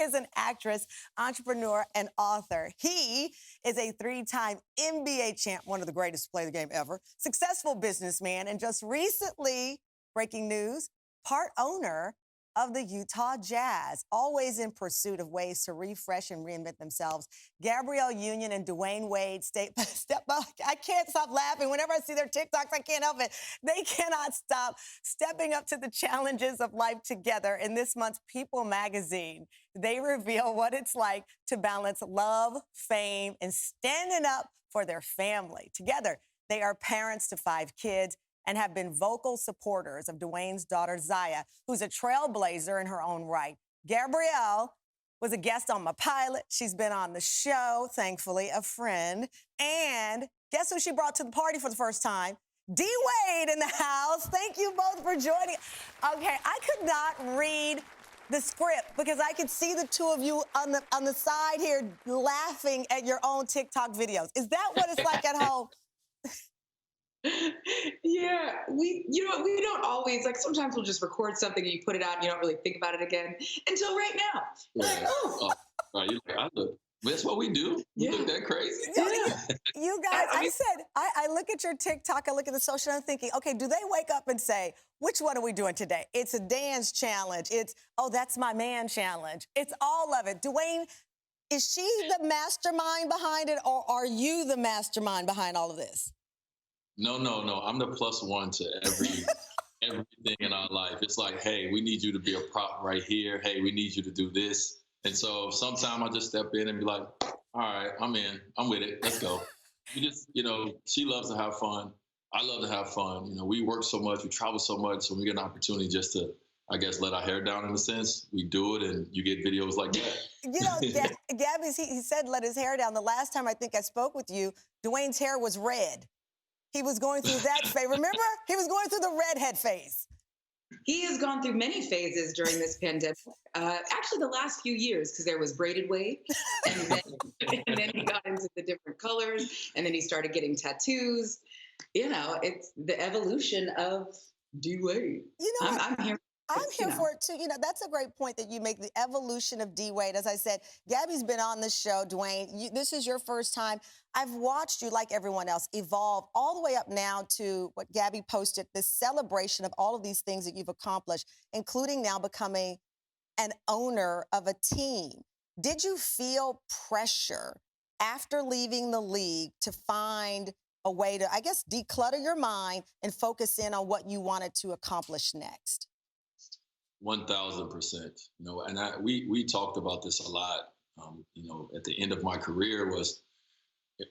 is an actress, entrepreneur, and author. He is a 3-time NBA champ, one of the greatest to play the game ever, successful businessman, and just recently, breaking news, part owner of the Utah Jazz, always in pursuit of ways to refresh and reinvent themselves. Gabrielle Union and Dwyane Wade step up. I can't stop laughing. Whenever I see their TikToks, I can't help it. They cannot stop stepping up to the challenges of life together. In this month's People magazine, they reveal what it's like to balance love, fame, and standing up for their family. Together, they are parents to 5 kids and have been vocal supporters of Dwyane's daughter, Zaya, who's a trailblazer in her own right. Gabrielle was a guest on my pilot. She's been on the show, thankfully, a friend. And guess who she brought to the party for the first time? D-Wade in the house. Thank you both for joining. Okay, I could not read the script because I could see the two of you on the side here laughing at your own TikTok videos. Is that what it's like at home? Yeah, we don't always, like, sometimes we'll just record something and you put it out and you don't really think about it again until right now. Yeah. Like, oh. Right. You're like, I look. That's what we do. You look that crazy. Yeah. You guys, I look at your TikTok, I look at the social, and I'm thinking, okay, do they wake up and say, which one are we doing today? It's a dance challenge. It's, oh, that's my man challenge. It's all of it. Dwyane, is she the mastermind behind it, or are you the mastermind behind all of this? No. I'm the +1 to everything in our life. It's like, hey, we need you to be a prop right here. Hey, we need you to do this. And so sometimes I just step in and be like, all right, I'm in. I'm with it. Let's go. She loves to have fun. I love to have fun. We work so much. We travel so much. So when we get an opportunity just to, I guess, let our hair down in a sense, we do it, and you get videos like that. Gabby, he said let his hair down. The last time I think I spoke with you, Dwyane's hair was red. He was going through that phase. Remember? He was going through the redhead phase. He has gone through many phases during this pandemic. Actually, the last few years, because there was braided wave, and then he got into the different colors, and then he started getting tattoos. It's the evolution of D-Wade. I'm here. I'm here for it, too. That's a great point that you make, the evolution of D-Wade. As I said, Gabby's been on this show, Dwyane. This is your first time. I've watched you, like everyone else, evolve all the way up now to what Gabby posted, this celebration of all of these things that you've accomplished, including now becoming an owner of a team. Did you feel pressure after leaving the league to find a way to, I guess, declutter your mind and focus in on what you wanted to accomplish next? 1,000%. And we talked about this a lot. At the end of my career was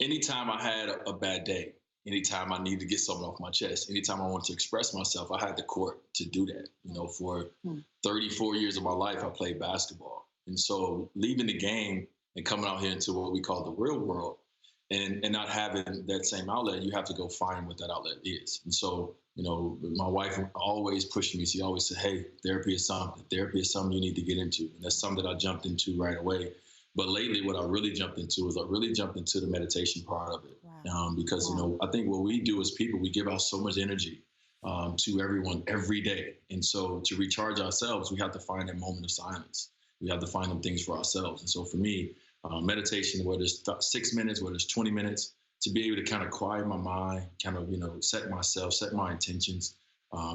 anytime I had a bad day, anytime I needed to get something off my chest, anytime I wanted to express myself, I had the court to do that. For 34 years of my life, I played basketball. And so leaving the game and coming out here into what we call the real world and not having that same outlet, you have to go find what that outlet is. And so, my wife always pushed me. She always said, hey, therapy is something. Therapy is something you need to get into. And that's something that I jumped into right away. But lately, what I really jumped into is the meditation part of it. Wow. Because, I think what we do as people, we give out so much energy to everyone every day. And so to recharge ourselves, we have to find that moment of silence. We have to find them things for ourselves. And so for me, meditation, whether it's 6 minutes, whether it's 20 minutes, to be able to kind of quiet my mind, kind of, set my intentions,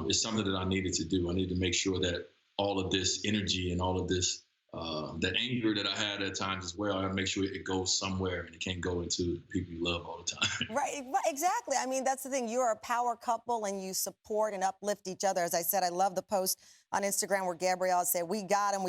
is something that I needed to do. I needed to make sure that all of this energy and all of this, that anger that I had at times as well, I gotta make sure it goes somewhere and it can't go into people you love all the time. Right, exactly. I mean, that's the thing. You're a power couple and you support and uplift each other. As I said, I love the post on Instagram where Gabrielle said, we got him.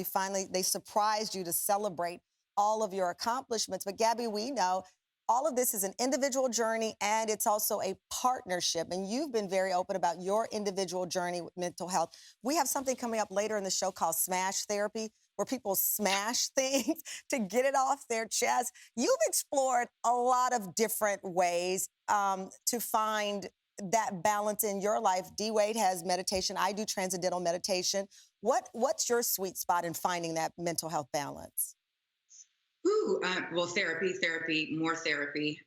They surprised you to celebrate all of your accomplishments. But Gabby, we know all of this is an individual journey and it's also a partnership. And you've been very open about your individual journey with mental health. We have something coming up later in the show called Smash Therapy, where people smash things to get it off their chest. You've explored a lot of different ways to find that balance in your life. D-Wade has meditation. I do transcendental meditation. What's your sweet spot in finding that mental health balance? Well, therapy, more therapy.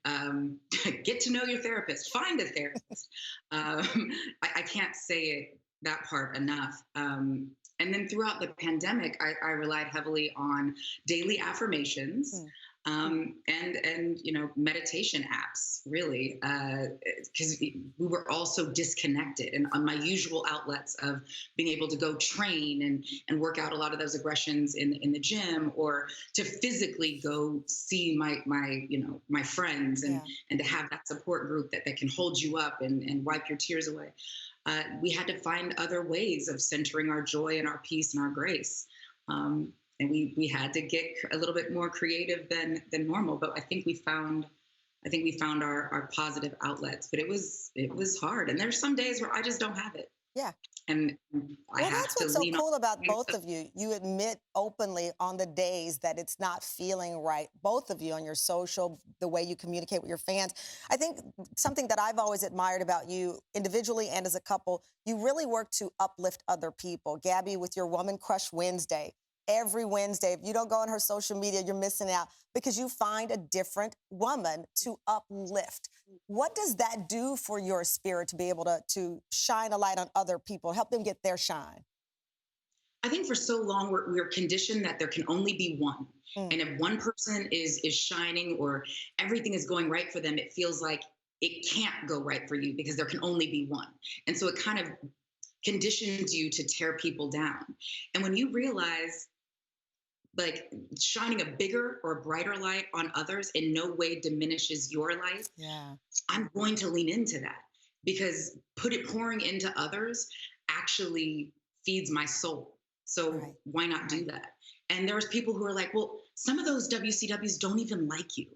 Get to know your therapist. Find a therapist. I can't say that part enough. And then throughout the pandemic, I relied heavily on daily affirmations. And meditation apps, really, because we were all so disconnected, and on my usual outlets of being able to go train and work out a lot of those aggressions in the gym, or to physically go see my friends, and to have that support group that can hold you up and wipe your tears away. We had to find other ways of centering our joy and our peace and our grace. And we had to get a little bit more creative than normal, but I think we found our positive outlets. But it was hard, and there's some days where I just don't have it. Yeah. And that's what's so cool about both of you. You admit openly on the days that it's not feeling right. Both of you on your social, the way you communicate with your fans. I think something that I've always admired about you individually and as a couple, you really work to uplift other people. Gabby, with your Woman Crush Wednesday. Every Wednesday, if you don't go on her social media, you're missing out, because you find a different woman to uplift. What does that do for your spirit to be able to shine a light on other people, help them get their shine? I think for so long we're conditioned that there can only be one. And if one person is shining or everything is going right for them, it feels like it can't go right for you because there can only be one. And so it kind of conditions you to tear people down. And when you realize, like, shining a bigger or brighter light on others in no way diminishes your life, I'm going to lean into that, because pouring into others actually feeds my soul. So why not do that? And there's people who are like, well, some of those WCWs don't even like you.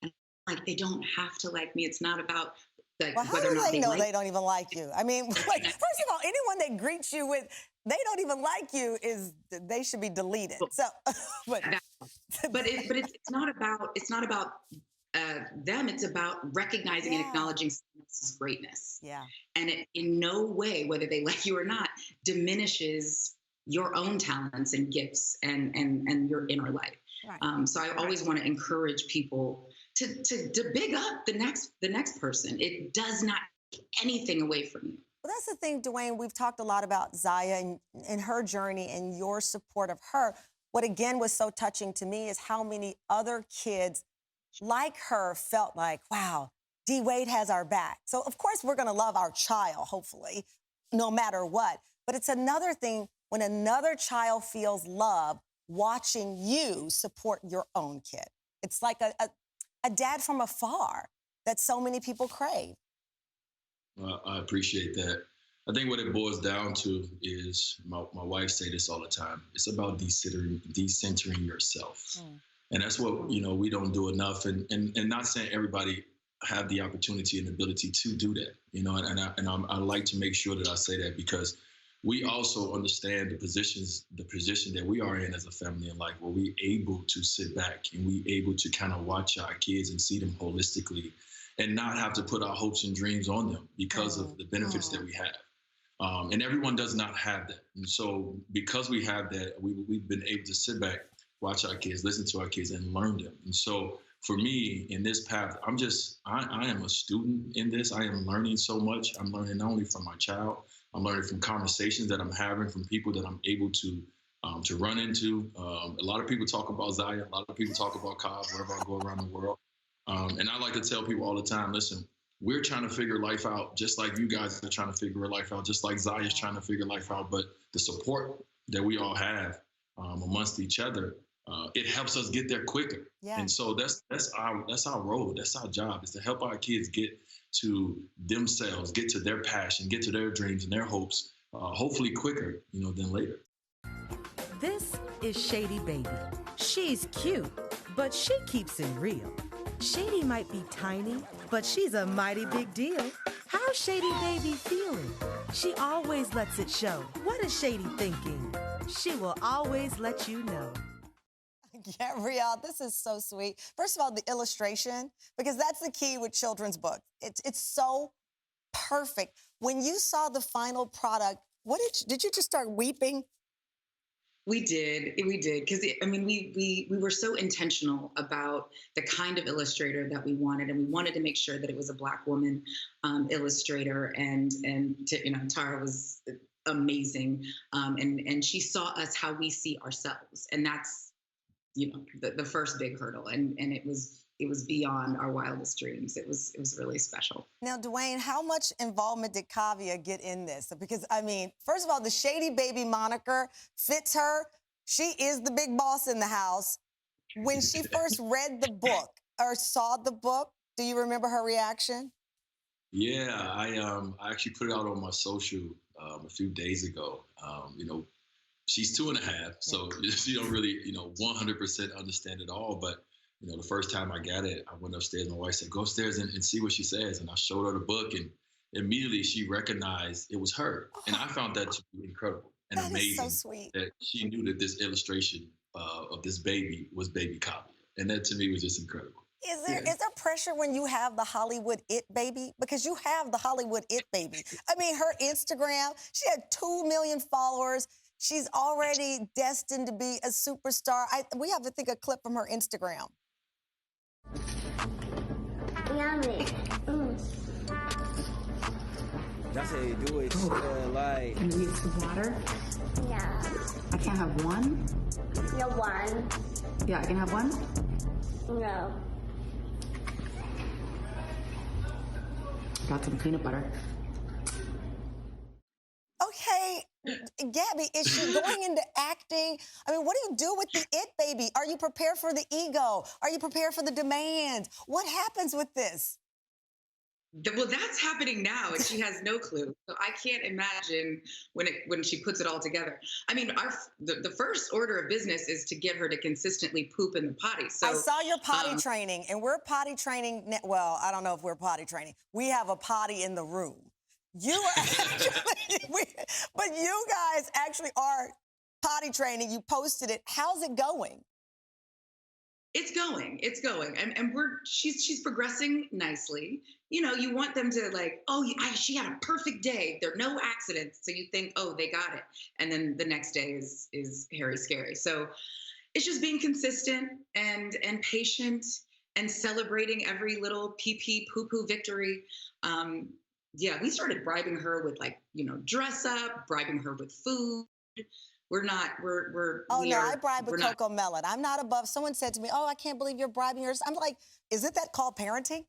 And like, they don't have to like me. It's not about whether or not they know they don't even like you. I mean, first of all, anyone that greets you with "they don't even like you" they should be deleted. So, but it's not about them. It's about recognizing and acknowledging someone else's greatness. Yeah, and it in no way, whether they like you or not, diminishes your own talents and gifts and your inner life. Right. So I always want to encourage people to big up the next person. It does not take anything away from you. Well, that's the thing, Dwyane. We've talked a lot about Zaya and her journey and your support of her. What again was so touching to me is how many other kids like her felt like, wow, D Wade has our back. So of course we're going to love our child, hopefully, no matter what. But it's another thing when another child feels love watching you support your own kid. It's like a dad from afar that so many people crave. Well, I appreciate that. I think what it boils down to is, my wife say this all the time, it's about decentering yourself. And that's what, we don't do enough. And not saying everybody have the opportunity and ability to do that, and I like to make sure that I say that, because we also understand the position that we are in as a family in life, where we're able to sit back and we able to kind of watch our kids and see them holistically and not have to put our hopes and dreams on them because of the benefits that we have. And everyone does not have that. And so because we have that, we've been able to sit back, watch our kids, listen to our kids, and learn them. And so for me, in this path, I am a student in this. I am learning so much. I'm learning not only from my child, I'm learning from conversations that I'm having, from people that I'm able to run into. A lot of people talk about Zaya. A lot of people talk about Kaavia wherever I go around the world. And I like to tell people all the time, listen, we're trying to figure life out just like you guys are trying to figure life out, just like Zaya's trying to figure life out. But the support that we all have amongst each other, it helps us get there quicker. Yeah. And so that's our role. That's our job, is to help our kids get to themselves, get to their passion, get to their dreams and their hopes, hopefully quicker, than later. This is Shady Baby. She's cute, but she keeps it real. Shady might be tiny, but she's a mighty big deal. How's Shady Baby feeling? She always lets it show. What is Shady thinking? She will always let you know. Gabrielle, this is so sweet. First of all, the illustration, because that's the key with children's books. It's so perfect. When you saw the final product, did you just start weeping? We did, because we were so intentional about the kind of illustrator that we wanted, and we wanted to make sure that it was a Black woman illustrator, and Tara was amazing. And she saw us how we see ourselves. And that's, the first big hurdle. And it was beyond our wildest dreams. It was really special. Now, Dwyane, how much involvement did Kaavia get in this? Because, I mean, first of all, the Shady Baby moniker fits her. She is the big boss in the house. When she first read the book or saw the book, do you remember her reaction? Yeah, I actually put it out on my social a few days ago. She's 2.5, so she don't really, 100% understand it all. But, the first time I got it, I went upstairs. My wife said, go upstairs and see what she says. And I showed her the book, and immediately she recognized it was her. And I found that to be incredible and that amazing. Is so sweet. That she knew that this illustration of this baby was baby Kaavia. And that to me was just incredible. Is there pressure when you have the Hollywood it baby? Because you have the Hollywood it baby. I mean, her Instagram, she had 2 million followers. She's already destined to be a superstar. We have to think a clip from her Instagram. Yummy. That's how you do it. Like. Can we get some water? Yeah. I can't have one? No one. Yeah, I can have one? No. Got some peanut butter. Okay, Gabby, is she going into acting? I mean, what do you do with the it baby? Are you prepared for the ego? Are you prepared for the demands? What happens with this? Well, that's happening now, and she has no clue. So I can't imagine when she puts it all together. I mean, the first order of business is to get her to consistently poop in the potty. So I saw your potty training, and we're potty training. Well, I don't know if we're potty training. We have a potty in the room. You are actually, but you guys actually are potty training. You posted it. How's it going? It's going, and she's progressing nicely. You want them to she had a perfect day. There are no accidents, so you think, oh, they got it, and then the next day is hairy scary. So it's just being consistent and patient and celebrating every little pee poo poo victory. We started bribing her with dress up, bribing her with food. I bribe with Coco Melon. I'm not above. Someone said to me, oh, I can't believe you're bribing yours. I'm like, isn't that called parenting?